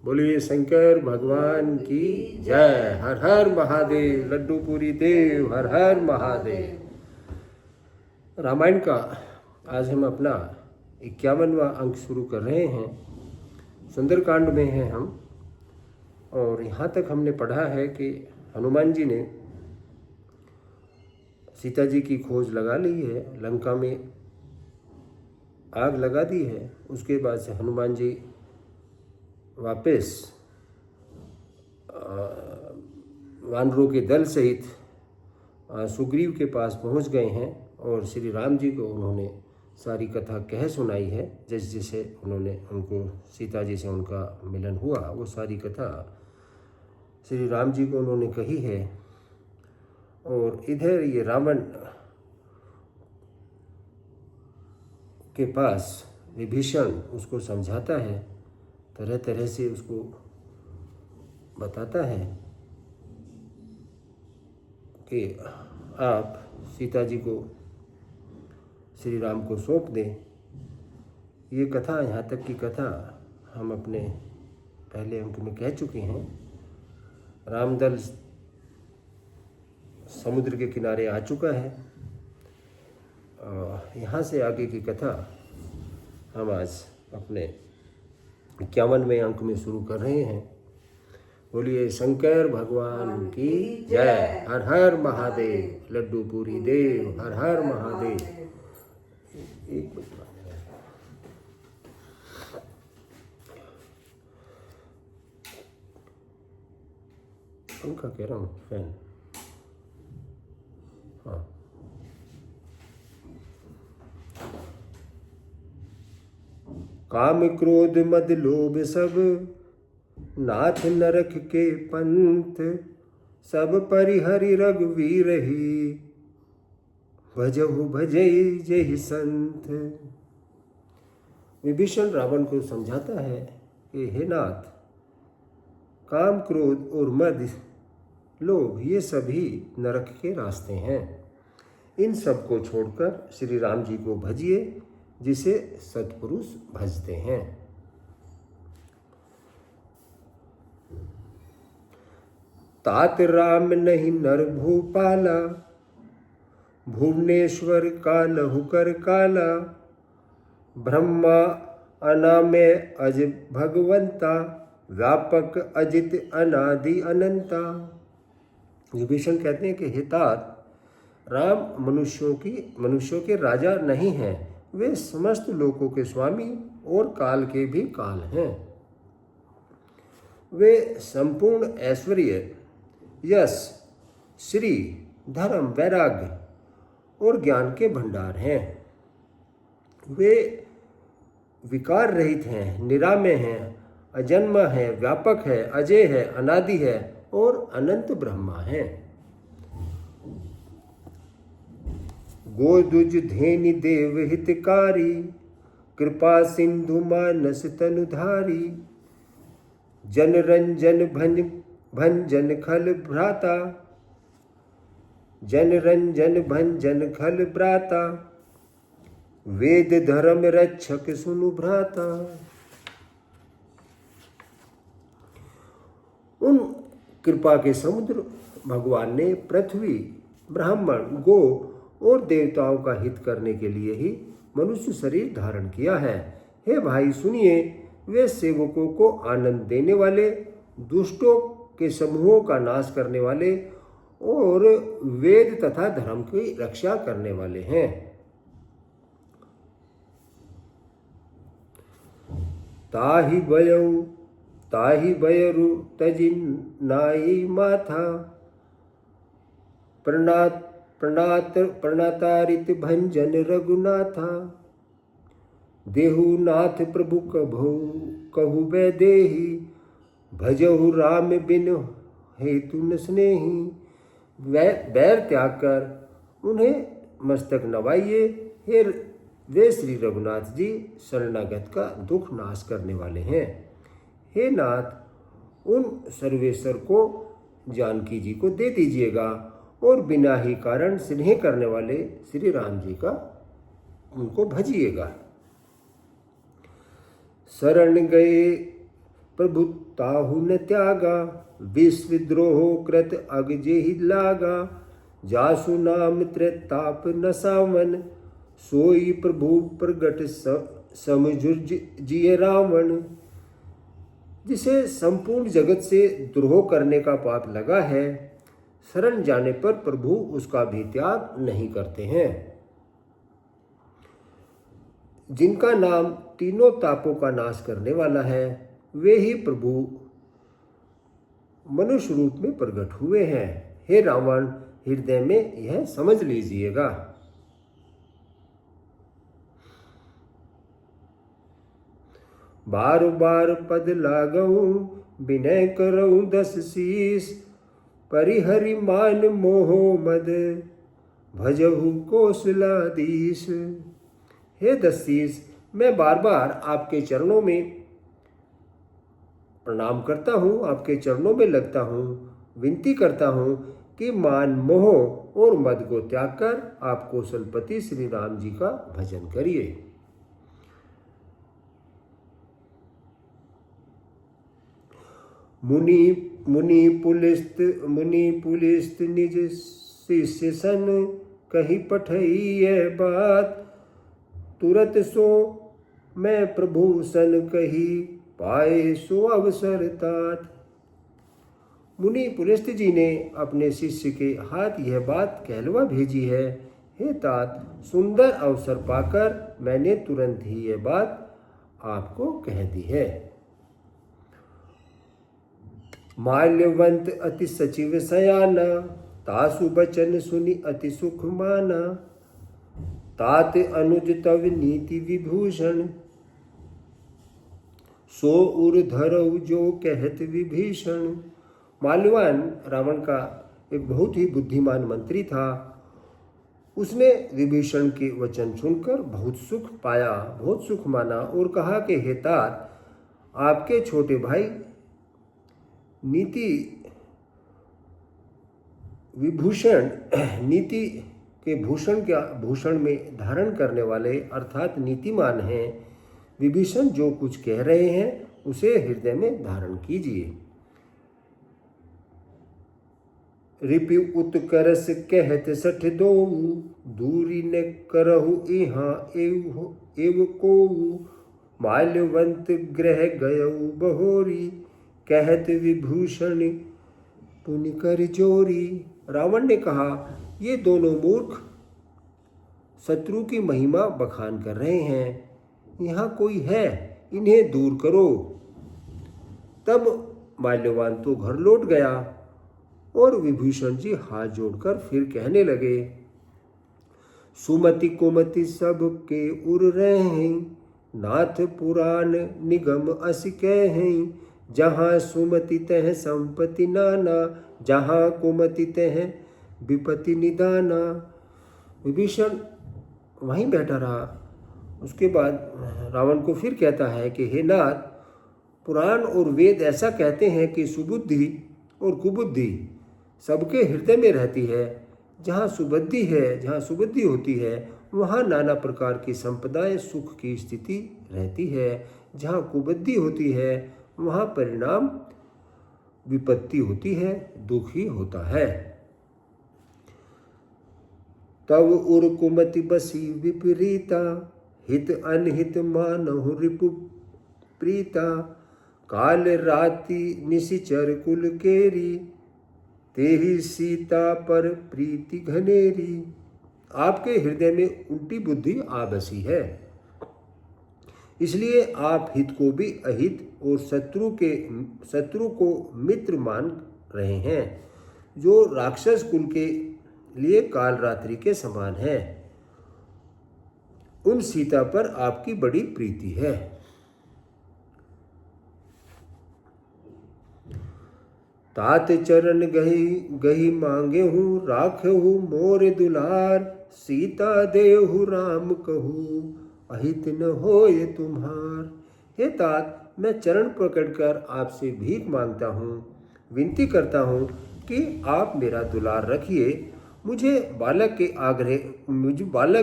बोलिए शंकर भगवान की जय। हर हर महादेव। लड्डू पूरी देव हर हर महादेव। रामायण का आज हम अपना 51वां अंक शुरू कर रहे हैं। सुंदरकांड में हैं हम, और यहाँ तक हमने पढ़ा है कि हनुमान जी ने सीता जी की खोज लगा ली है, लंका में आग लगा दी है। उसके बाद से हनुमान जी वापस वानरों के दल सहित सुग्रीव के पास पहुंच गए हैं, और श्री राम जी को उन्होंने सारी कथा कह सुनाई है। जैसे जैसे उन्होंने उनको सीता जी से उनका मिलन हुआ, वो सारी कथा श्री राम जी को उन्होंने कही है। और इधर ये रावण के पास विभीषण उसको समझाता है, तरह तरह से उसको बताता है कि आप सीता जी को श्री राम को सौंप दें। ये कथा, यहाँ तक की कथा हम अपने पहले अंक में कह चुके हैं। रामदल समुद्र के किनारे आ चुका है। यहाँ से आगे की कथा हम आज अपने 51वें अंक में शुरू कर रहे हैं। बोलिए शंकर भगवान की जय। हर हर महादेव। लड्डू पूरी देव हर हर महादेव। एक मिनट पंखा कह रहा हूँ, फैन। हाँ, काम क्रोध मद लोभ सब नाथ नरक के पंथ, सब परिहरि रघुवीर ही भजहु भजई जय संत। विभीषण रावण को समझाता है कि हे नाथ, काम क्रोध और मद लोभ ये सभी नरक के रास्ते हैं। इन सब को छोड़कर श्री राम जी को भजिए, जिसे सत्पुरुष भजते हैं। तात राम नहीं नर भूपाला, भुवनेश्वर कालहु कर काला, ब्रह्मा अनामय अज भगवंता, व्यापक अजित अनादि अनंता। विभीषण कहते हैं कि हे तात, राम मनुष्यों के राजा नहीं हैं, वे समस्त लोकों के स्वामी और काल के भी काल हैं। वे संपूर्ण ऐश्वर्य, यश, श्री, धर्म, वैराग्य और ज्ञान के भंडार हैं। वे विकार रहित हैं, निरामय हैं, अजन्मा है, व्यापक है, अजय है, अनादि है और अनंत ब्रह्मा है। गोदुज धेनि देव हितकारी, कृपा सिंधु मानस तनुधारी, जन रंजन भंजन खल भ्राता, जन रंजन भंजन खल भ्राता, वेद धर्म रक्षक सुनु भ्राता। उन कृपा के समुद्र भगवान ने पृथ्वी, ब्राह्मण, गो और देवताओं का हित करने के लिए ही मनुष्य शरीर धारण किया है। हे भाई सुनिए, वे सेवकों को आनंद देने वाले, दुष्टों के समूहों का नाश करने वाले और वेद तथा धर्म की रक्षा करने वाले हैं। ताहि बयरु तजि नाई माथा, प्रणतारित भंजन रघुनाथा, देहु नाथ प्रभु कहु वैदेही, भजहु राम बिन हेतु न स्नेही। बैर त्याग कर उन्हें मस्तक नवाइए, हे वे श्री रघुनाथ जी शरणागत का दुख नाश करने वाले हैं। हे नाथ, उन सर्वेश्वर को जानकी जी को दे दीजिएगा, और बिना ही कारण स्नेह करने वाले श्री राम जी का उनको भजिएगा। शरण गए प्रभु ताहु न त्यागा, विश्वद्रोहो कृत अग जेहि लागा। जासु नाम त्रिताप न सावन, सोई प्रभु प्रगट समझुर्ज जिय रावण। जिसे संपूर्ण जगत से द्रोह करने का पाप लगा है, शरण जाने पर प्रभु उसका भी त्याग नहीं करते हैं। जिनका नाम तीनों तापों का नाश करने वाला है, वे ही प्रभु मनुष्य रूप में प्रकट हुए हैं। हे रावण, हृदय में यह समझ लीजिएगा। बार बार पद लागऊं, विनय करऊं 10 शीस। परिहरि मान मोह मद, भजहु कौशलाधीश। हे 10 शीस, मैं बार बार आपके चरणों में प्रणाम करता हूँ, आपके चरणों में लगता हूँ, विनती करता हूँ कि मान मोह और मद को त्याग कर आप कौशलपति श्री राम जी का भजन करिए। मुनि पुलिस्त निज शिष्य सन, कही पठई यह बात। तुरत सो मैं प्रभु सन कही, पाए सो अवसर तात। मुनि पुलस्त जी ने अपने शिष्य के हाथ यह बात कहलवा भेजी है। हे तात, सुंदर अवसर पाकर मैंने तुरंत ही यह बात आपको कह दी है। माल्यवंत अति सचिव सयाना, तासु बचन सुनि अति सुख माना। तात अनुज तव नीति विभूषण, सो उर धरऊ जो कहत विभीषण। माल्यवान रावण का एक बहुत ही बुद्धिमान मंत्री था। उसने विभीषण के वचन सुनकर बहुत सुख पाया, बहुत सुख माना और कहा कि हे तात, आपके छोटे भाई नीति विभूषण, नीति के भूषण में धारण करने वाले अर्थात नीतिमान हैं। विभीषण जो कुछ कह रहे हैं उसे हृदय में धारण कीजिए। रिपि उत्कर्ष कहत सठ दो, दूरी न करहु इहाँ एव कोऊ। माल्यवंत ग्रह गयऊ बहोरी, कहत विभूषण पुनि कर जोरी। रावण ने कहा, ये दोनों मूर्ख शत्रु की महिमा बखान कर रहे हैं, यहाँ कोई है, इन्हें दूर करो। तब माल्यवान तो घर लौट गया और विभीषण जी हाथ जोड़कर फिर कहने लगे, सुमति कुमति सब के उर रहे, नाथ पुराण निगम अस कहें। जहाँ सुमति तह संपत्ति नाना, जहाँ कुमति तह विपत्ति निदाना। विभीषण वहीं बैठा रहा। उसके बाद रावण को फिर कहता है कि हे नाथ, पुराण और वेद ऐसा कहते हैं कि सुबुद्धि और कुबुद्धि सबके हृदय में रहती है। जहाँ सुबुद्धि है, जहाँ सुबुद्धि होती है, वहाँ नाना प्रकार की संपदाएं सुख की स्थिति रहती है। जहाँ कुबुद्धि होती है, वहाँ परिणाम विपत्ति होती है, दुख ही होता है। तब उर कुमति बसी विपरीता, हित अनहित मानहु रिपु प्रीता। काल राति निशिचर कुल केरी, तेहि सीता पर प्रीति घनेरी। आपके हृदय में उल्टी बुद्धि आ बसी है, इसलिए आप हित को भी अहित और शत्रु को मित्र मान रहे हैं, जो राक्षस कुल के लिए काल रात्रि के समान है। उन सीता पर आपकी बड़ी प्रीति है। तात चरण गही मांगे हूँ, राखहु मोर दुलार। सीता देहु राम कहू, अहित न होए तुम्हार। हे तात, मैं चरण पकड़कर आपसे भीख मांगता हूँ, विनती करता हूँ कि आप मेरा दुलार रखिए। मुझे बालक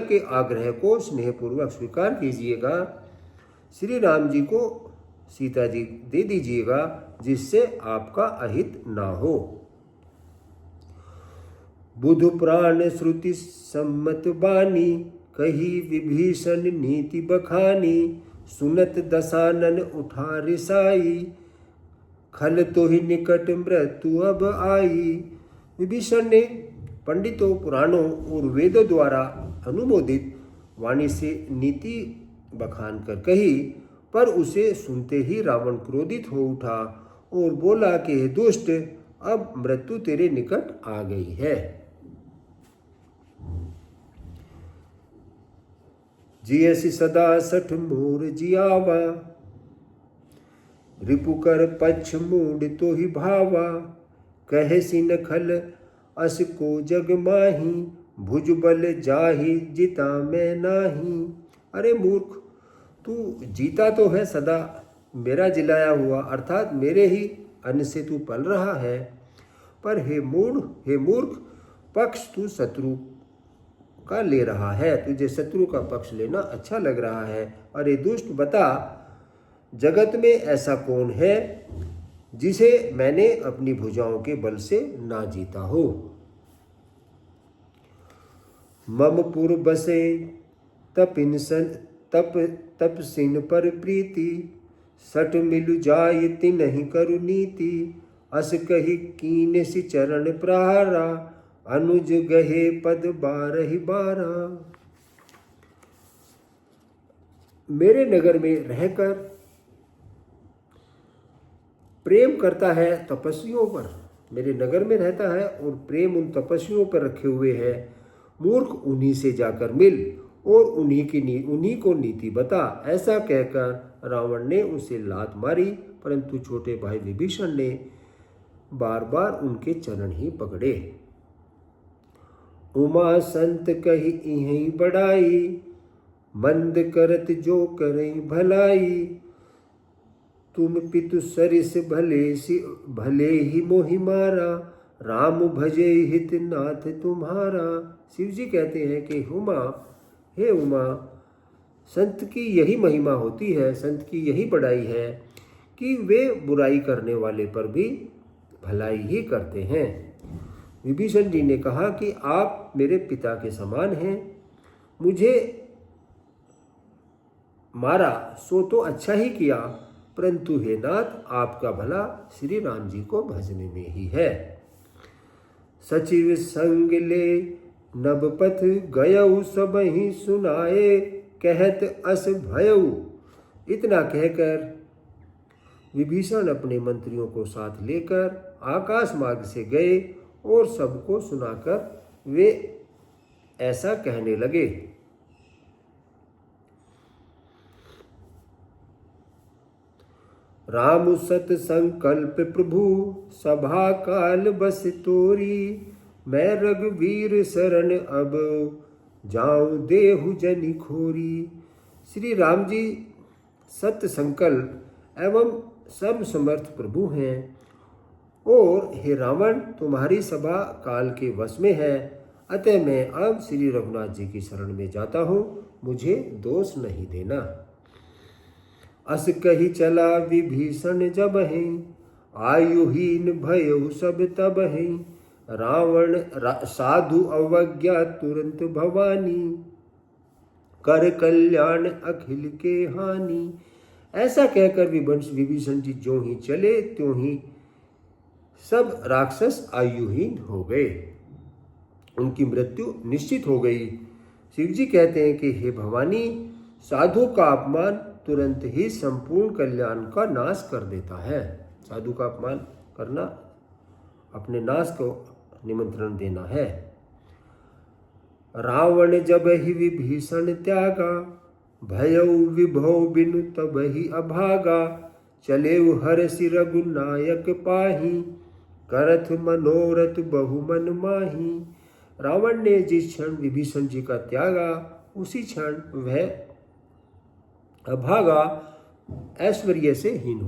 के आग्रह को स्नेहपूर्वक स्वीकार कीजिएगा। श्री राम जी को सीता जी दे दीजिएगा, जिससे आपका अहित ना हो। बुधु प्राण श्रुति सम्मत बानी, कही विभीषण नीति बखानी। सुनत दशानन उठा रिसाई, खल तो ही निकट मृत्यु अब आई। विभीषण ने पंडितों, पुराणों और वेदों द्वारा अनुमोदित वाणी से नीति बखान कर कही, पर उसे सुनते ही रावण क्रोधित हो उठा और बोला कि हे दुष्ट, अब मृत्यु तेरे निकट आ गई है। जियसि सदा सठ मोर जियावा, रिपुकर पक्ष मूड तो ही भावा। कहे सिन खल अस को जग माही, भुज बल जाहि जिता मैं नाही। अरे मूर्ख, तू जीता तो है सदा मेरा जिलाया हुआ, अर्थात मेरे ही अन्न से तू पल रहा है, पर हे मूर्ख, पक्ष तू शत्रु का ले रहा है। तुझे शत्रु का पक्ष लेना अच्छा लग रहा है। अरे दुष्ट, बता, जगत में ऐसा कौन है जिसे मैंने अपनी भुजाओं के बल से ना जीता हो। ममपुर बसे तपसिन पर प्रीति, सट मिलु जाय तिन्हि करु नीति। अस कही कीन सि चरण प्रहारा, अनुज गहे पद 12 मेरे नगर में रहकर प्रेम करता है तपस्वियों पर, मेरे नगर में रहता है और प्रेम उन तपस्वियों पर रखे हुए है। मूर्ख, उन्हीं से जाकर मिल और उन्हीं को नीति बता। ऐसा कहकर रावण ने उसे लात मारी, परंतु छोटे भाई विभीषण ने बार बार उनके चरण ही पकड़े। उमा संत कही इहीं बढ़ाई, मंद करत जो करई भलाई। तुम पितु सरिस भले ही मोहि मारा, राम भजे हित नाथ तुम्हारा। शिव जी कहते हैं कि हे उमा, संत की यही महिमा होती है, संत की यही बड़ाई है कि वे बुराई करने वाले पर भी भलाई ही करते हैं। विभीषण जी ने कहा कि आप मेरे पिता के समान हैं, मुझे मारा सो तो अच्छा ही किया, परंतु हे नाथ, आपका भला श्री राम जी को भजने में ही है। सचिव संग ले नबपथ गयऊ, सबहि सुनाए कहत अस भयऊ। इतना कहकर विभीषण अपने मंत्रियों को साथ लेकर आकाश मार्ग से गए और सबको सुनाकर वे ऐसा कहने लगे। राम सत संकल्प प्रभु, सभा काल बस तोरी। मैं रघुवीर शरण अब, जाऊं देहु जनि खोरी। श्री राम जी सत्य संकल्प एवं सर्व समर्थ प्रभु हैं, और हे रावण, तुम्हारी सभा काल के वश में है, अतः मैं अब श्री रघुनाथ जी की शरण में जाता हूँ, मुझे दोष नहीं देना। अस कही चला विभीषण जबहि, आयुहीन भयउ सब तबहि। रावण साधु अवज्ञा तुरंत भवानी, कर कल्याण अखिल के हानि। ऐसा कहकर विभीषण जी ज्यों ही चले त्यों ही सब राक्षस आयुहीन हो गए, उनकी मृत्यु निश्चित हो गई। शिव जी कहते हैं कि हे भवानी, साधु का अपमान तुरंत ही संपूर्ण कल्याण का नाश कर देता है। साधु का अपमान करना अपने नाश को निमंत्रण देना है। रावण जब ही विभीषण त्यागा, भयउ विभव बिनु तब ही अभागा। चले हर्षि रघुनायक पाही, करथ मनोरथ बहु मन माही। रावण ने जिस क्षण विभीषण जी का त्यागा, उसी क्षण वह अभागा ऐश्वर्यहीन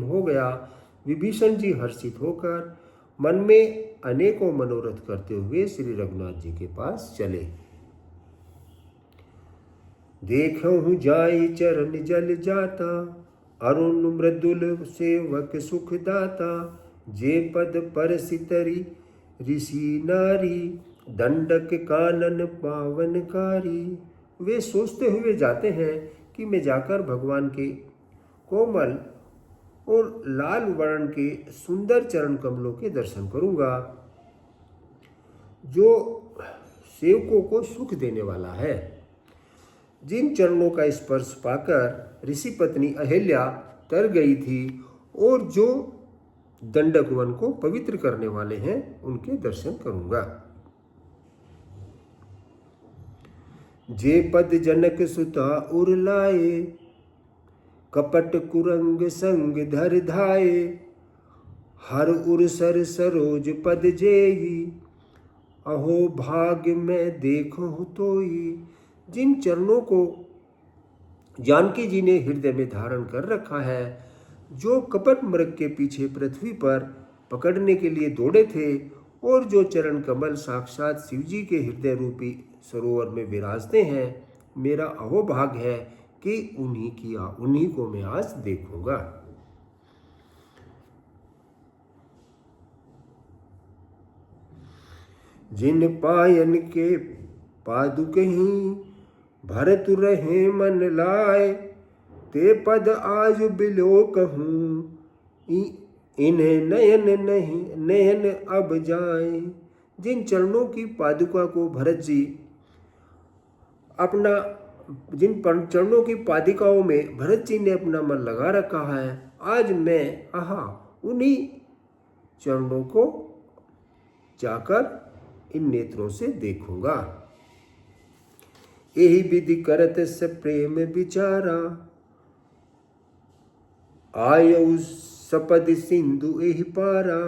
हो गया। विभीषण जी हर्षित होकर मन में अनेकों मनोरथ करते हुए श्री रघुनाथ जी के पास चले। देखहु जाई चरण जल जाता, अरुण मृदुल सेवक सुखदाता, जे पद पर सितरी ऋषि नारी, दंडक कानन पावनकारी। वे सोचते हुए जाते हैं कि मैं जाकर भगवान के कोमल और लाल वर्ण के सुंदर चरण कमलों के दर्शन करूंगा, जो सेवकों को सुख देने वाला है। जिन चरणों का स्पर्श पाकर ऋषि पत्नी अहिल्या तर गई थी और जो दंडक वन को पवित्र करने वाले हैं, उनके दर्शन करूंगा। जे पद जनक सुता उर लाए, कपट कुरंग संग धर धाये, हर उर सर सरोज पद जेई, अहो भाग्य में देखो तोई। जिन चरणों को जानकी जी ने हृदय में धारण कर रखा है, जो कपट मृग के पीछे पृथ्वी पर पकड़ने के लिए दौड़े थे और जो चरण कमल साक्षात शिव जी के हृदय रूपी सरोवर में विराजते हैं, मेरा अहोभाग्य है कि उन्हीं को मैं आज देखूंगा। जिन पायन के पादुकहीं भरत रहे मन लाए, ते पद आज बिलो कहूँ, इन्हें नयन अब जाए। जिन चरणों की पादुका को भरत जी जिन चरणों की पादिकाओं में भरत जी ने अपना मन लगा रखा है, आज मैं उन्हीं चरणों को जाकर इन नेत्रों से देखूंगा। यही विधि करत से प्रेम विचारा, आयु सपद सिंधु एहि पारा,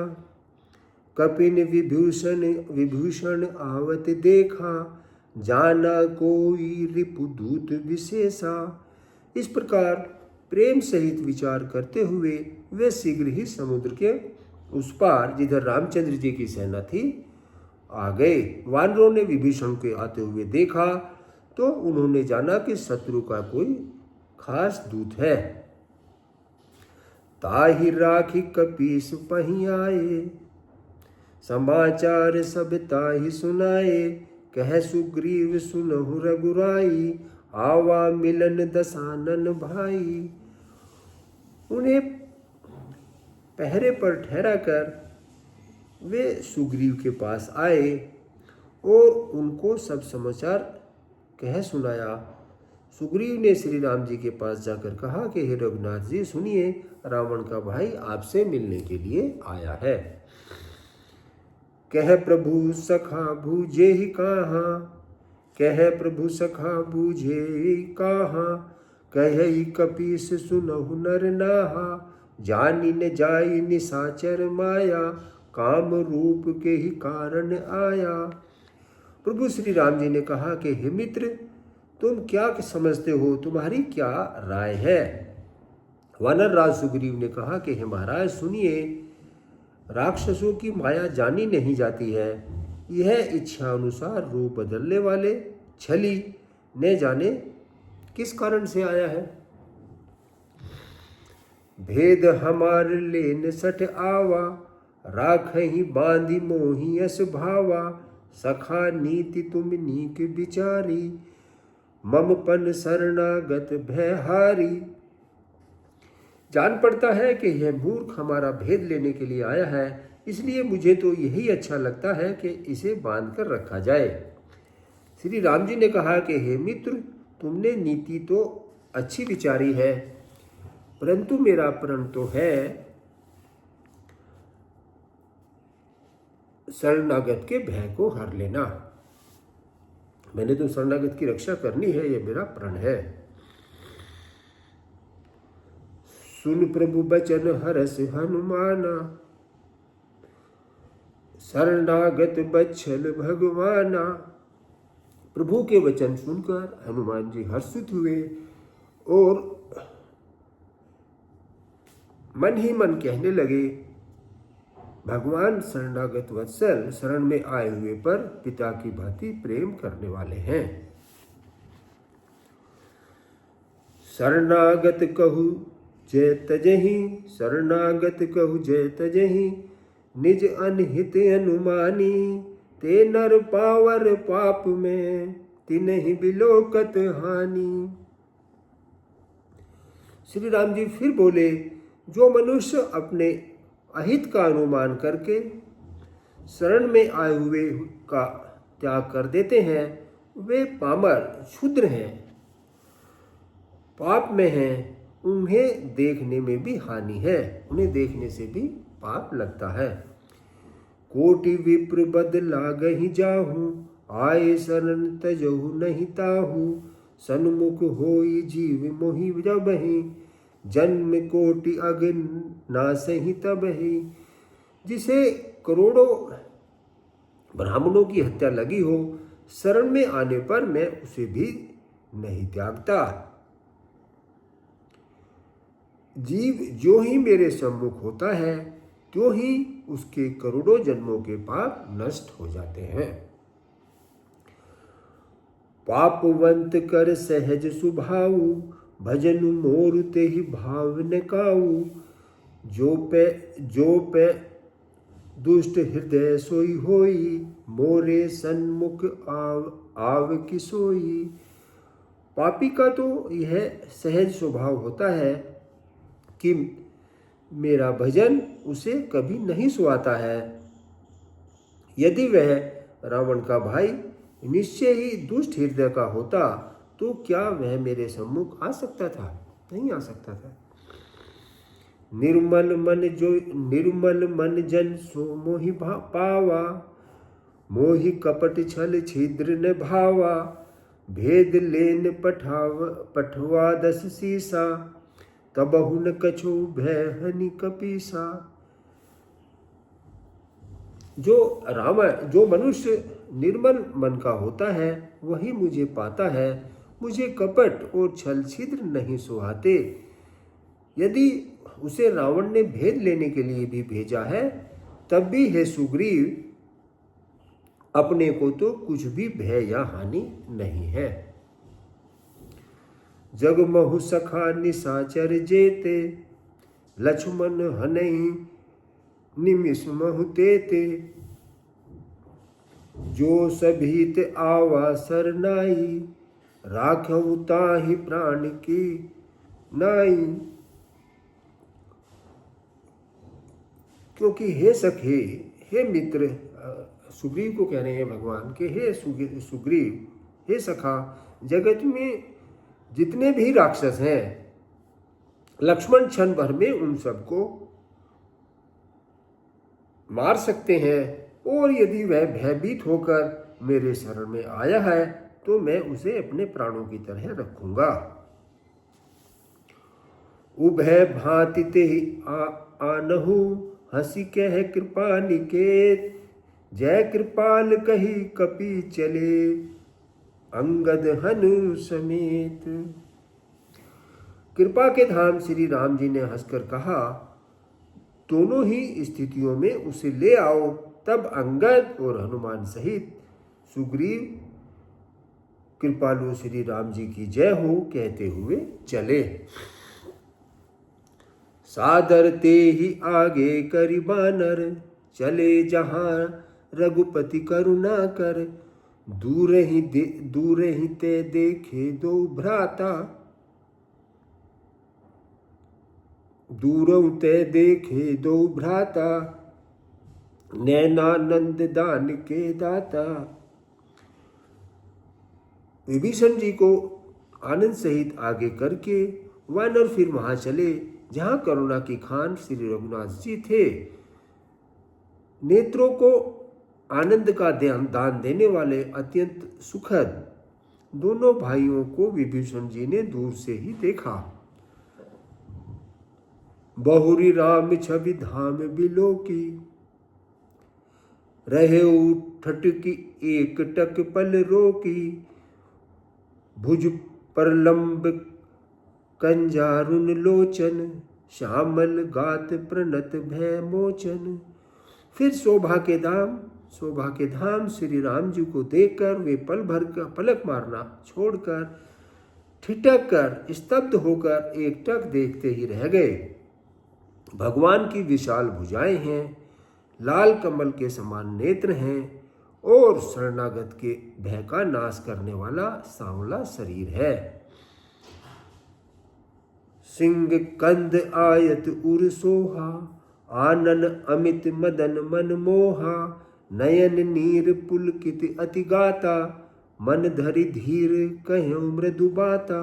कपिन विभूषण आवत देखा, जाना कोई रिपुदूत विशेषा। इस प्रकार प्रेम सहित विचार करते हुए वे शीघ्र ही समुद्र के उस पार, जिधर रामचंद्र जी की सेना थी, आ गए। वानरों ने विभीषण के आते हुए देखा तो उन्होंने जाना कि शत्रु का कोई खास दूत है। ताहि राखी कपीस पही आए, समाचार सब ताहि सुनाए, कह सुग्रीव सुनहु रघुराई, आवा मिलन दसानन भाई। उन्हें पहरे पर ठहरा कर वे सुग्रीव के पास आए और उनको सब समाचार कह सुनाया। सुग्रीव ने श्री राम जी के पास जाकर कहा कि हे रघुनाथ जी सुनिए, रावण का भाई आपसे मिलने के लिए आया है। कह प्रभु सखा बूझे ही कहा, कह प्रभु सखा बूझे ही कहा, कह कपीस सुनहु नर नाहा, जानी न जाई निशाचर माया, काम रूप के ही कारण आया। प्रभु श्री राम जी ने कहा कि हे मित्र, तुम क्या समझते हो, तुम्हारी क्या राय है। वानर राज सुग्रीव ने कहा कि हे महाराज सुनिए, राक्षसों की माया जानी नहीं जाती है। यह इच्छा अनुसार रूप बदलने वाले छली ने जाने किस कारण से आया है। भेद हमार लेन सठ आवा, राखहि बांधी मोहि यस भावा, सखा नीति तुम नीक विचारी, मम पन शरणागत भयहारी। जान पड़ता है कि यह मूर्ख हमारा भेद लेने के लिए आया है, इसलिए मुझे तो यही अच्छा लगता है कि इसे बांध कर रखा जाए। श्री राम जी ने कहा कि हे मित्र, तुमने नीति तो अच्छी विचारी है, परंतु मेरा प्रण तो है शरणागत के भय को हर लेना। मैंने तो शरणागत की रक्षा करनी है, यह मेरा प्रण है। सुन प्रभु बचन हरस हनुमाना, शरणागत बच्छल भगवाना। प्रभु के वचन सुनकर हनुमान जी हर्षित हुए और मन ही मन कहने लगे, भगवान शरणागत वत्सल शरण में आए हुए पर पिता की भांति प्रेम करने वाले हैं। शरणागत कहू जय तजहि, शरणागत कहु जय तजहि, निज अनहित अनुमानी, ते नर पावर पाप में, तिन्हि बिलोकत हानि। श्री राम जी फिर बोले, जो मनुष्य अपने अहित का अनुमान करके शरण में आए हुए का त्याग कर देते हैं, वे पामर क्षुद्र हैं, पाप में हैं, उन्हें देखने में भी हानि है, उन्हें देखने से भी पाप लगता है। कोटि विप्र बद लागहि जाहू, आए शरण तजहु नहीं ताहू, सन्मुख होई जीव मोहि जबहि, जन्म कोटि अगन नासहि तबहि। जिसे करोड़ों ब्राह्मणों की हत्या लगी हो, शरण में आने पर मैं उसे भी नहीं त्यागता। जीव जो ही मेरे सम्मुख होता है, त्यों ही उसके करोड़ों जन्मों के पाप नष्ट हो जाते हैं। पापवंत कर सहज सुभाऊ, भजन मोर ते ही भाव न काऊ, जो पे दुष्ट हृदय सोई होई, मोरे सन्मुख आव की सोई। पापी का तो यह सहज स्वभाव होता है कि मेरा भजन उसे कभी नहीं सुहाता है। यदि वह रावण का भाई निश्चय ही दुष्ट हृदय का होता तो क्या वह मेरे सम्मुख आ सकता था? नहीं आ सकता था। निर्मल मन जन सो मोहि पावा, मोहि कपट छल छिद्र न भावा, भेद लेन पठवा 10 सीसा, तबहु न कछो भय हनि कपीसा। जो मनुष्य निर्मल मन का होता है वही मुझे पाता है। मुझे कपट और छल छिद्र नहीं सुहाते। यदि उसे रावण ने भेद लेने के लिए भी भेजा है तब भी हे सुग्रीव, अपने को तो कुछ भी भय या हानि नहीं है। जगमहु सखा निशाचर जेते, लक्ष्मण हनहि निमिष महु तेते, जो सभीत आवा सरनाई, राखहु ताहि प्राण की नाई। क्योंकि हे सखे, हे मित्र, सुग्रीव को कह रहे हैं भगवान के, हे सुग्रीव, हे सखा, जगत में जितने भी राक्षस हैं, लक्ष्मण क्षण भर में उन सबको मार सकते हैं, और यदि वह भयभीत होकर मेरे शरण में आया है तो मैं उसे अपने प्राणों की तरह रखूंगा। उभय भांति ते आनहु, हंसी कह कृपा निकेत, जय कृपाल कही कपि चले, अंगद हनु समेत। कृपा के धाम श्री राम जी ने हंसकर कहा, दोनों ही स्थितियों में उसे ले आओ। तब अंगद और हनुमान सहित सुग्रीव कृपालु श्री राम जी की जय हो कहते हुए चले। सादर ते ही आगे करि बानर, चले जहां रघुपति करुणा कर, दूर ही ते देखे दो भ्राता, दूरों ते देखे दो भ्राता, नैनानंद दान के दाता। विभीषण जी को आनंद सहित आगे करके वानर फिर वहां चले जहां करुणा की खान श्री रघुनाथ जी थे। नेत्रों को आनंद का दान देने वाले अत्यंत सुखद दोनों भाइयों को विभीषण जी ने दूर से ही देखा। बहुरी राम छवि धाम बिलो की, रहे उठट की एक टक पल रोकी, भुज पर लंब कंजारुन लोचन, श्यामल गात प्रणत भय मोचन। फिर शोभा के धाम श्री राम जी को देखकर वे पल भर का पलक मारना छोड़कर ठिठक कर स्तब्ध होकर एकटक देखते ही रह गए। भगवान की विशाल भुजाएं हैं, लाल कमल के समान नेत्र हैं और शरणागत के भय का नाश करने वाला सांवला शरीर है। सिंह कंद आयत उर सोहा, आनन अमित मदन मन मोहा, नयन नीर पुलकित अति गाता, मन धरि धीर कह्यो मृदु बाता।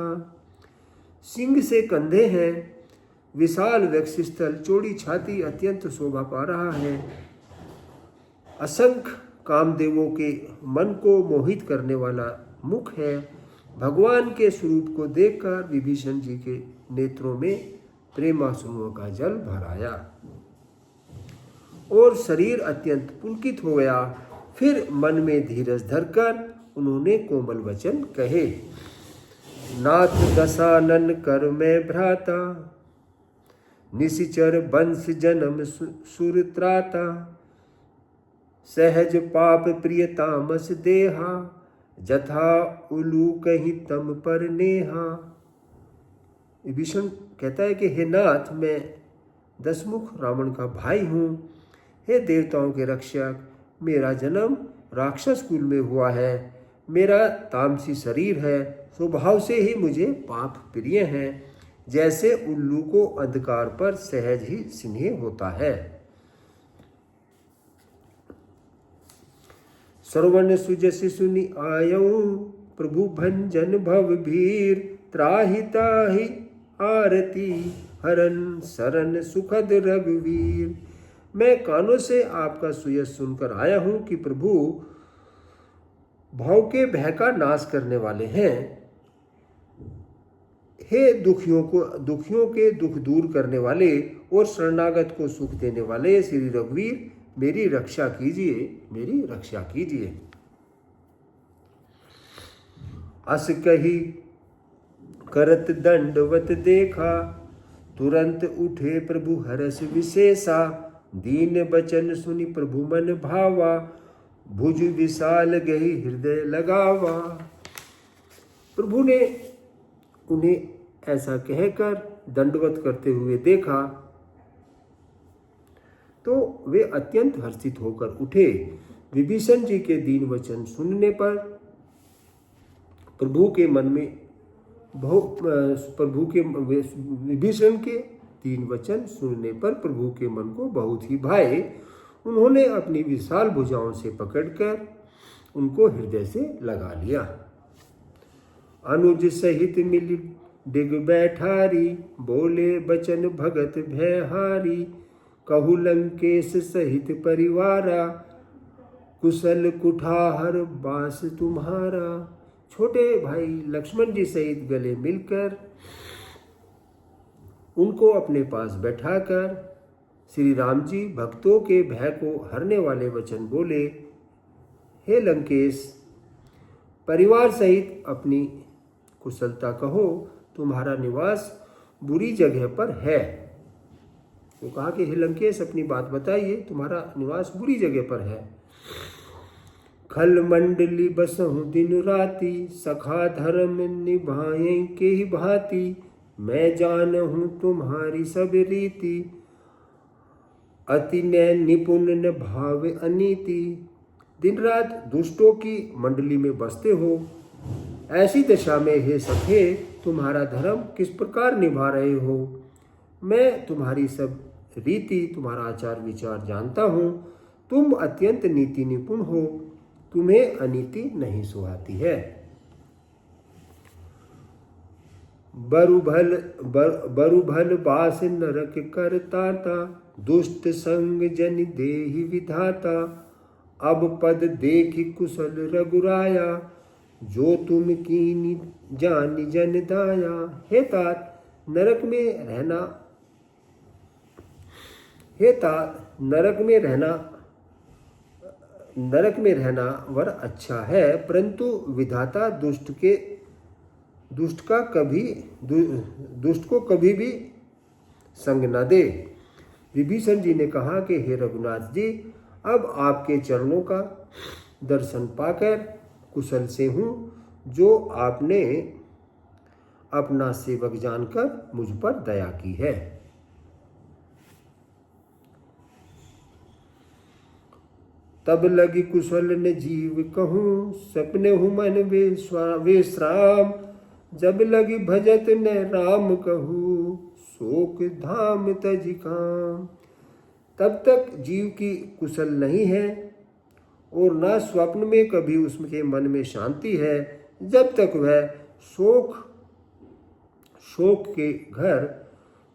सिंह से कंधे हैं, विशाल वक्षस्थल, चौड़ी छाती, अत्यंत शोभा पा रहा है। असंख्य कामदेवों के मन को मोहित करने वाला मुख है। भगवान के स्वरूप को देखकर विभीषण जी के नेत्रों में प्रेमाश्रुओं का जल भर आया और शरीर अत्यंत पुलकित हो गया। फिर मन में धीरज धरकर उन्होंने कोमल वचन कहे। नाथ दशानन कर मैं भ्राता, निशिचर वंश जन्म सुरत्राता, सहज पाप प्रिय तामस देहा, जथा उलू कहीं तम पर नेहा। विभीषण कहता है कि हे नाथ, मैं दशमुख रावण का भाई हूँ। हे देवताओं के रक्षक, मेरा जन्म राक्षस कुल में हुआ है। मेरा तामसी शरीर है, स्वभाव से ही मुझे पाप प्रिय हैं, जैसे उल्लू को अंधकार पर सहज ही स्नेह होता है। श्रवण सुजस सुनि आयऊ, प्रभु भंजन भव भीर, त्राहि ताहि आरती हरन शरण सुखद रघुवीर। मैं कानों से आपका सुयश सुनकर आया हूं कि प्रभु भाव के भय का नाश करने वाले हैं। हे दुखियों के दुख दूर करने वाले और शरणागत को सुख देने वाले श्री रघुवीर, मेरी रक्षा कीजिए, मेरी रक्षा कीजिए। अस कही करत दंडवत देखा, तुरंत उठे प्रभु हरस विशेषा। दीन बचन सुनि प्रभु मन भावा, भुज विशाल गही हृदय लगावा। प्रभु ने उन्हें ऐसा कहकर दंडवत करते हुए देखा तो वे अत्यंत हर्षित होकर उठे। विभीषण जी के दीन वचन सुनने पर विभीषण के दीन वचन सुनने पर प्रभु के मन को बहुत ही भाए। उन्होंने अपनी विशाल भुजाओं से पकड़कर उनको हृदय से लगा लिया। अनुज सहित मिल डिग बैठारी, बोले बचन भगत भयहारी। कहु लंकेश सहित परिवारा, कुशल कुठार बास तुम्हारा। छोटे भाई लक्ष्मण जी सहित गले मिलकर उनको अपने पास बैठाकर श्री राम जी भक्तों के भय को हरने वाले वचन बोले। हे लंकेश, परिवार सहित अपनी कुशलता कहो, तुम्हारा निवास बुरी जगह पर है। तो कहा कि हे लंकेश, अपनी बात बताइए, तुम्हारा निवास बुरी जगह पर है। खल मंडली बसहु दिन राति, सखा धर्म निभाए के ही भांति। मैं जानहूं तुम्हारी सब रीति, अति न निपुण न भाव अनीति। दिन रात दुष्टों की मंडली में बसते हो, ऐसी दशा में हे सखे तुम्हारा धर्म किस प्रकार निभा रहे हो। मैं तुम्हारी सब रीति, तुम्हारा आचार विचार जानता हूँ। तुम अत्यंत नीति निपुण हो, तुम्हें अनीति नहीं सुहाती है। बरु भल बास नरक करताता, दुष्ट संग जन देहि विधाता। अब पद देखि कुशल रघुराया, जो तुम कीनी जानि जन दाया। हे तात, नरक में रहना वर अच्छा है, परंतु विधाता दुष्ट को कभी भी संग न दे। विभीषण जी ने कहा कि हे रघुनाथ जी, अब आपके चरणों का दर्शन पाकर कुशल से हूँ। जो आपने अपना सेवक जानकर मुझ पर दया की है। तब लगी कुशल ने जीव कहूँ, सपने हूँ मन विश्राम। जब लगी भजत ने राम कहूँ, शोक धाम तज काम। तब तक जीव की कुशल नहीं है और ना स्वप्न में कभी उसके मन में शांति है, जब तक वह शोक के घर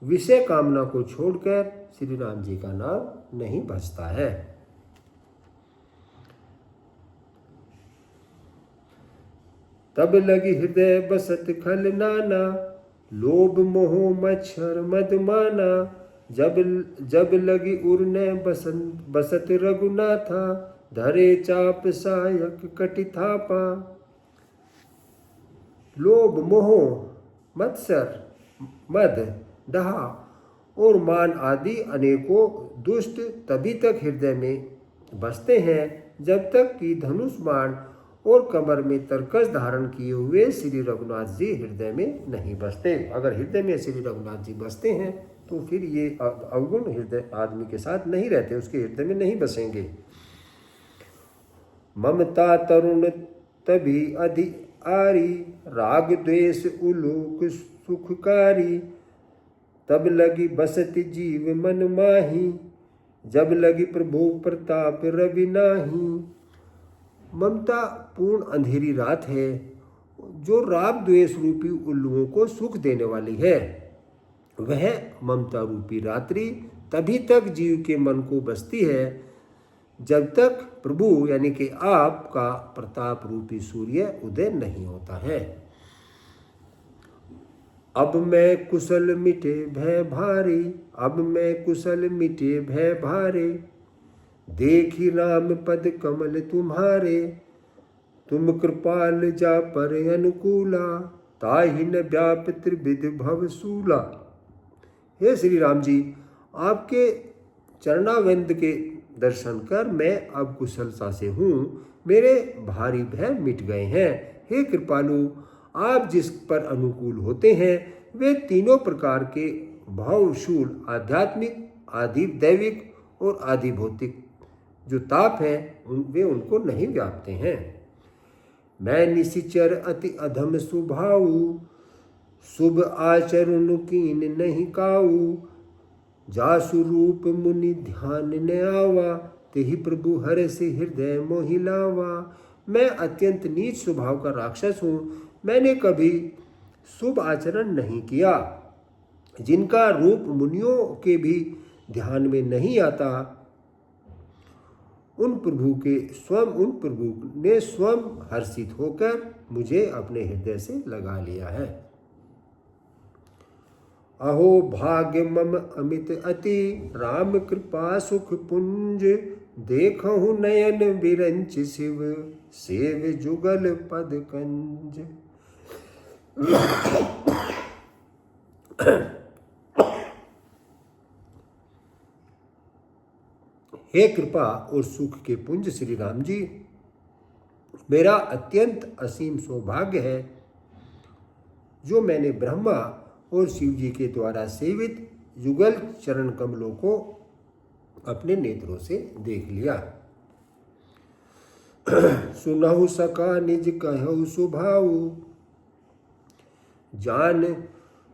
विषय कामना को छोड़कर श्री राम जी का नाम नहीं भजता है। तब लगी हृदय बसत खल नाना, लोभ मोह मच्छर मद माना। जब लगी उड़ने बसत रघुनाथा, धरे चाप सायक कटिथापा। लोभ मोह मत्सर मद डहा और मान आदि अनेकों दुष्ट तभी तक हृदय में बसते हैं जब तक कि धनुष बाण और कमर में तरकस धारण किए हुए श्री रघुनाथ जी हृदय में नहीं बसते। अगर हृदय में श्री रघुनाथ जी बसते हैं तो फिर ये अवगुण हृदय आदमी के साथ नहीं रहते, उसके हृदय में नहीं बसेंगे। ममता तरुण तभी अधि आरी, राग द्वेष उलोक सुखकारी। तब लगी बसत जीव मन माही, जब लगी प्रभु प्रताप रवि नाही। ममता पूर्ण अंधेरी रात है जो राग द्वेष रूपी उल्लुओं को सुख देने वाली है। वह ममता रूपी रात्रि तभी तक जीव के मन को बसती है जब तक प्रभु यानी कि आपका प्रताप रूपी सूर्य उदय नहीं होता है। अब मैं कुशल मिटे भय भारी, अब मैं कुशल मिटे भय भारे। देखी राम पद कमल तुम्हारे, तुम कृपाल जा पर अनुकूला। ताहि न व्याप त्रिविध भव सूला। हे श्री राम जी, आपके चरणाविंद के दर्शन कर मैं अब कुशलता से हूँ, मेरे भारी भय मिट गए हैं। हे कृपालु, आप जिस पर अनुकूल होते हैं वे तीनों प्रकार के भावशूल आध्यात्मिक, आदि दैविक और आदि भौतिक जो ताप है वे उनको नहीं व्यापते हैं। मैं निशिचर अति अधम स्वभाऊ, शुभ आचरण कीन नहीं काऊ। जासु रूप मुनि ध्यान न आवा, तेहि प्रभु हर से हृदय मोहि लावा। मैं अत्यंत नीच स्वभाव का राक्षस हूँ, मैंने कभी शुभ आचरण नहीं किया। जिनका रूप मुनियों के भी ध्यान में नहीं आता, उन प्रभु ने स्वयं हर्षित होकर मुझे अपने हृदय से लगा लिया है। अहो भाग्य मम अमित अति, राम कृपा सुख पुंज। देखहु नयन विरंच शिव, सेव जुगल पद कंज। हे कृपा और सुख के पुंज श्री राम जी, मेरा अत्यंत असीम सौभाग्य है जो मैंने ब्रह्मा और शिव जी के द्वारा सेवित युगल चरण कमलों को अपने नेत्रों से देख लिया। सुनहु सका निज कहु सुभाऊ, जान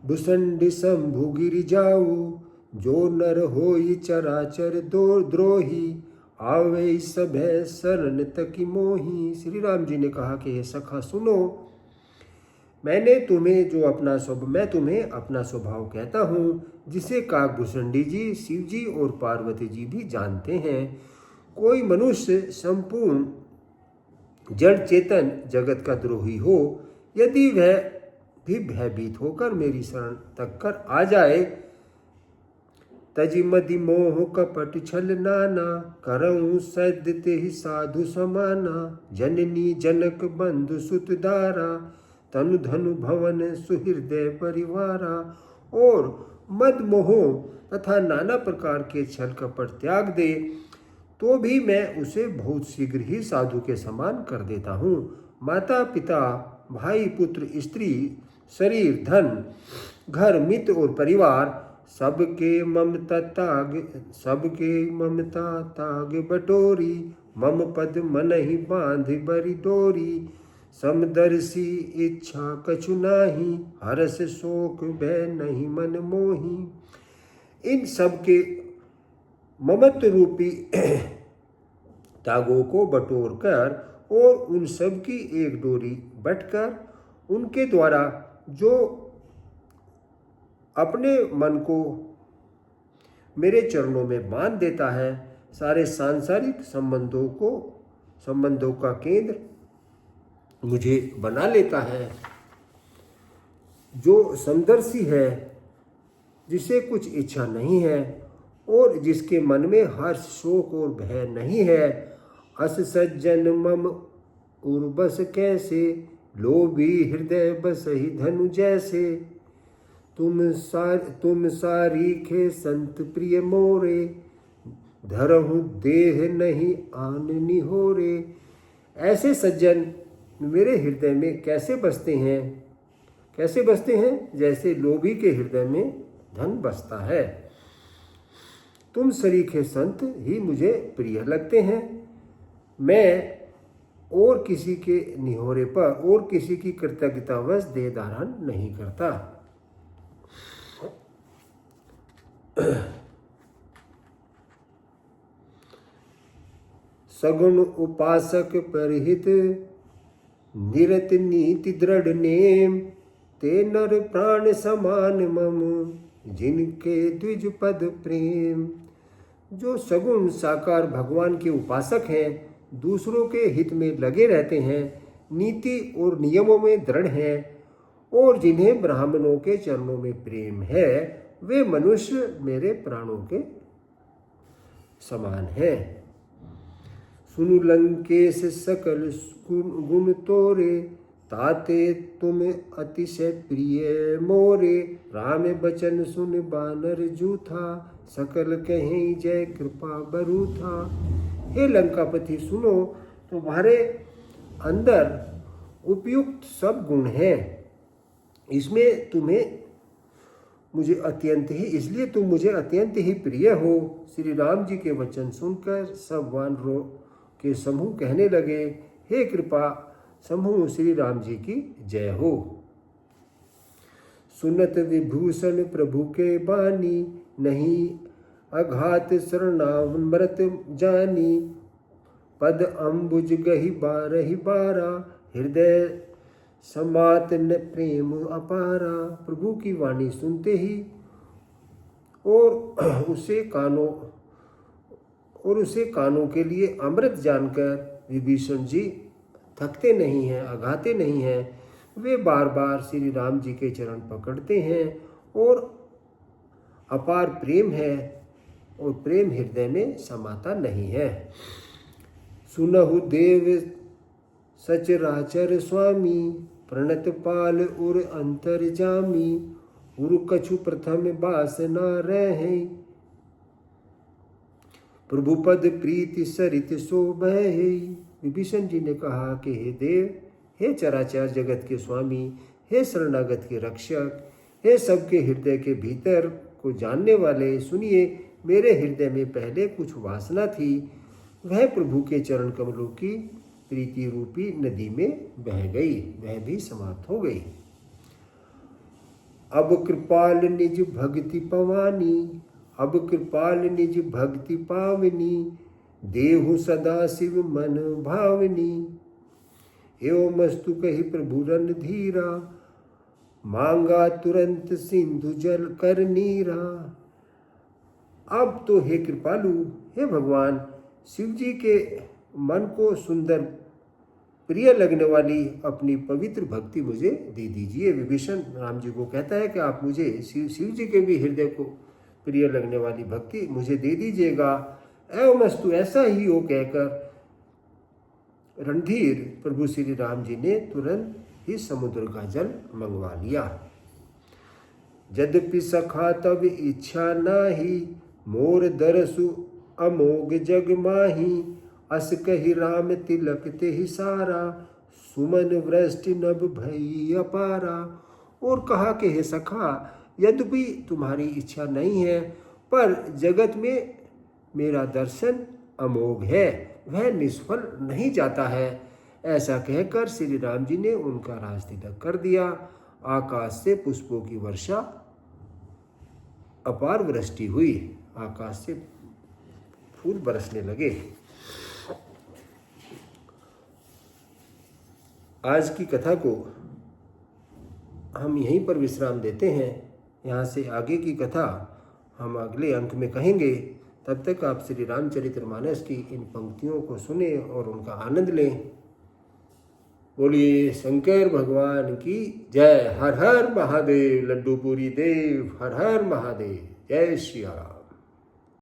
भुसंड शंभु गिरि जाऊ। जो नर होई चराचर द्रोही, आवे सभय शरण तकी मोही। श्री राम जी ने कहा कि हे सखा सुनो, मैं तुम्हें अपना स्वभाव कहता हूँ, जिसे काकभूषणी जी, शिव जी और पार्वती जी भी जानते हैं। कोई मनुष्य संपूर्ण जड़ चेतन जगत का द्रोही हो, यदि वह भी भयभीत होकर मेरी शरण तक कर आ जाए, तजि मदि मोह कपट छल नाना। करऊँ सद्य तेहि साधु समाना। जननी जनक बंधु सुत दारा, तनु धनु भवन सुहृदय परिवारा। और मद मोह तथा नाना प्रकार के छल कपट त्याग दे तो भी मैं उसे बहुत शीघ्र ही साधु के समान कर देता हूँ। माता पिता भाई पुत्र स्त्री शरीर, धन, घर, मित्र और परिवार सबके ममता ताग बटोरी। मम पद मन ही बांध बरी डोरी। समदर्शी इच्छा कछु नाही, हरस शोक भय नहीं मन मोही। इन सब के ममत्व रूपी तागों को बटोर कर और उन सब की एक डोरी बटकर उनके द्वारा जो अपने मन को मेरे चरणों में बांध देता है, सारे सांसारिक संबंधों का केंद्र मुझे बना लेता है। जो समदर्शी है, जिसे कुछ इच्छा नहीं है और जिसके मन में हर्ष, शोक और भय नहीं है। अस सज्जन मम उर्बस कैसे, लोभी हृदय बस ही धनु जैसे। तुम सारीखे संत प्रिय मोरे, धरहु देह नहीं आन निहोरे। ऐसे सज्जन मेरे हृदय में कैसे बसते हैं जैसे लोभी के हृदय में धन बसता है। तुम सरीखे संत ही मुझे प्रिय लगते हैं। मैं और किसी के निहोरे पर और किसी की कृतज्ञतावश देह धारण नहीं करता। सगुण उपासक परहित, निरत नीति दृढ़ नेम। ते नर प्राण समान मम, जिनके द्विज पद प्रेम। जो सगुण साकार भगवान के उपासक हैं, दूसरों के हित में लगे रहते हैं, नीति और नियमों में दृढ़ हैं और जिन्हें ब्राह्मणों के चरणों में प्रेम है, वे मनुष्य मेरे प्राणों के समान हैं। सुनु लंकेश सकल गुण तोरे, ताते तुम अतिशय प्रिय मोरे। राम बचन सुन बानर जूथा, सकल कहीं जय कृपा बरूथा। हे लंकापति, सुनो, तुम्हारे अंदर उपयुक्त सब गुण हैं। इसमें इसलिए तुम मुझे अत्यंत ही प्रिय हो। श्री राम जी के वचन सुनकर सब वानरों के समूह कहने लगे, हे कृपा समूह श्री राम जी की जय हो। सुनत विभूषण प्रभु के बानी, नहीं अघात शरणामृत जानी। पद अम्बुज गहि बारहि बारा, हृदय समात न प्रेम अपारा। प्रभु की वाणी सुनते ही और उसे कानों के लिए अमृत जानकर विभीषण जी थकते नहीं हैं, अघाते नहीं हैं। वे बार बार श्री राम जी के चरण पकड़ते हैं और अपार प्रेम है और प्रेम हृदय में समाता नहीं है। सुनहु देव सचराचर स्वामी, प्रणत पाल उर अंतर जामी। उर कछु प्रथम बास न रहे, प्रभु पद प्रीति सरित शोभै। विभीषण जी ने कहा कि हे देव, हे चराचर जगत के स्वामी, हे शरणागत के रक्षक, हे सबके हृदय के भीतर को जानने वाले, सुनिए, मेरे हृदय में पहले कुछ वासना थी, वह प्रभु के चरण कमलों की प्रीति रूपी नदी में बह गई, वह भी समाप्त हो गई। अब कृपाल निज भक्ति पवानी, अब कृपाल निज भक्ति पावनी। देहु सदा शिव मन भावनी, एवं मस्तु कही प्रभु रन धीरा। मांगा तुरंत सिंधु जल कर नीरा। अब तो हे कृपालु, हे भगवान, शिव जी के मन को सुंदर प्रिय लगने वाली अपनी पवित्र भक्ति मुझे दे दीजिए। विभीषण राम जी को कहता है कि आप मुझे शिव जी के भी हृदय को प्रिय लगने वाली भक्ति मुझे दे दीजिएगा। एवं अस्तु, ऐसा ही हो कहकर रणधीर प्रभु श्री राम जी ने तुरंत ही समुद्र का जल मंगवा लिया। यद्यपि सखा तब इच्छा नाही, मोर दरसु अमोघ जग माही। अस कही राम तिलक ते ही सारा, सुमन वृष्टि नभ भई अपारा। और कहा कि हे सखा, यद्यपि तुम्हारी इच्छा नहीं है, पर जगत में मेरा दर्शन अमोघ है, वह निष्फल नहीं जाता है। ऐसा कहकर श्री राम जी ने उनका राज तिलक कर दिया। आकाश से पुष्पों की वर्षा, अपार वृष्टि हुई, आकाश से फूल बरसने लगे। आज की कथा को हम यहीं पर विश्राम देते हैं। यहाँ से आगे की कथा हम अगले अंक में कहेंगे। तब तक आप श्री रामचरितमानस की इन पंक्तियों को सुने और उनका आनंद लें। बोलिए शंकर भगवान की जय। हर हर महादेव। लड्डू पूरी देव। हर हर महादेव। जय श्री राम।